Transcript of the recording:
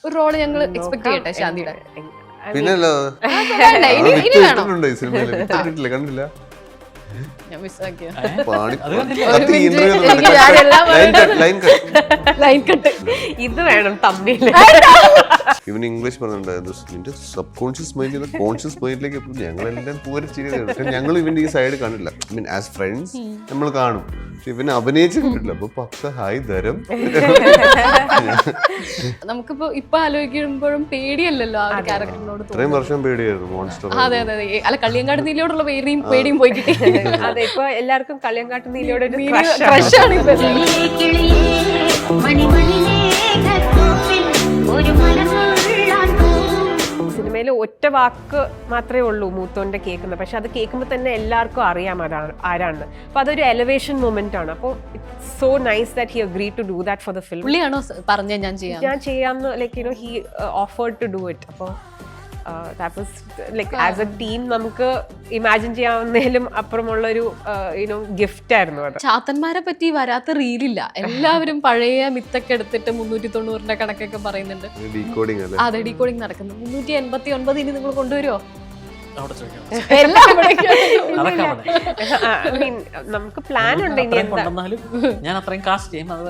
ഒരു റോള് ഞങ്ങൾ എക്സ്പെക്ട് ചെയ്യട്ടെ ശാന്തിയുടെ. പിന്നല്ലോ വേണ്ട, ഇനി വേണം. ഈ സിനിമയിൽ വിറ്റിട്ടില്ല, കണ്ടില്ല? ഞാൻ മിസ്സാക്കിയ ലൈൻ കട്ട്. ഇത് വേണം തമ്മിൽ. ഇവൻ ഇംഗ്ലീഷ് പറഞ്ഞിട്ടുണ്ടായിരുന്നു, നിന്റെ സബ് കോൺഷ്യസ് മൈൻഡിൽ നിന്ന് കോൺഷ്യസ് മൈൻഡിലേക്ക് ഞങ്ങളെല്ലാം പൂരിച്ചിരിക്കുന്നത്. പക്ഷെ ഞങ്ങൾ ഇവന്റെ ഈ സൈഡ് കാണില്ല. ഐ മീൻ ആസ് ഫ്രണ്ട്സ് നമ്മൾ കാണും, പക്ഷെ ഇവന് അഭിനയിച്ച് കണ്ടിട്ടില്ല. അപ്പൊ പക്ക ഹായ് തരം. നമുക്കിപ്പോ ഇപ്പൊ ആലോചിക്കുമ്പോഴും പേടിയല്ലല്ലോ ആ ഒരു ക്യാരക്ടറിനോട്. ഇത്രയും വർഷം പേടിയായിരുന്നു മോൺസ്റ്റർ. അതെ അതെ അതെ. അല്ല, കളിയങ്കാട് നീലിയോടുള്ള പേടിയും പോയി കിട്ടി. അതെ, ഇപ്പൊ എല്ലാവർക്കും കളിയങ്കാട്ട് നീലിയോട് ഒരു ക്രഷാണ് ഇപ്പൊ. സിനിമയിൽ ഒറ്റ വാക്ക് മാത്രമേ ഉള്ളൂ മൂത്തോന്റെ കേൾക്കുന്നത്, പക്ഷെ അത് കേൾക്കുമ്പോൾ തന്നെ എല്ലാവർക്കും അറിയാം ആരാണ്. അപ്പൊ അതൊരു എലവേഷൻ മൊമെന്റ് ആണ്. അപ്പോൾ it's so nice that he agreed to do that for the film. പുള്ളിയാണോ പറഞ്ഞ ഞാൻ ചെയ്യാമെന്ന് like he offered to do it. അപ്പോൾ that was like as a team നമുക്ക് ഇമാജിൻ ചെയ്യാവുന്നതിലും അപ്പുറമുള്ളൊരു ഗിഫ്റ്റ് ആയിരുന്നു അത്. ചാത്തന്മാരെ പറ്റി വരാത്ത റീലില്ല. എല്ലാവരും പഴയ മിത്തൊക്കെ എടുത്തിട്ട് 390 കണക്കൊക്കെ പറയുന്നുണ്ട്. അതെ, ഡീകോഡിങ് നടക്കുന്നു. 389 ഇനി നിങ്ങൾ കൊണ്ടുവരുമോ? എല്ലാം നമുക്ക് പ്ലാൻ ഉണ്ട് ഇനി എന്താ. ഞാൻ അത്രയും കാസ്റ്റ് ചെയ്യും. അത്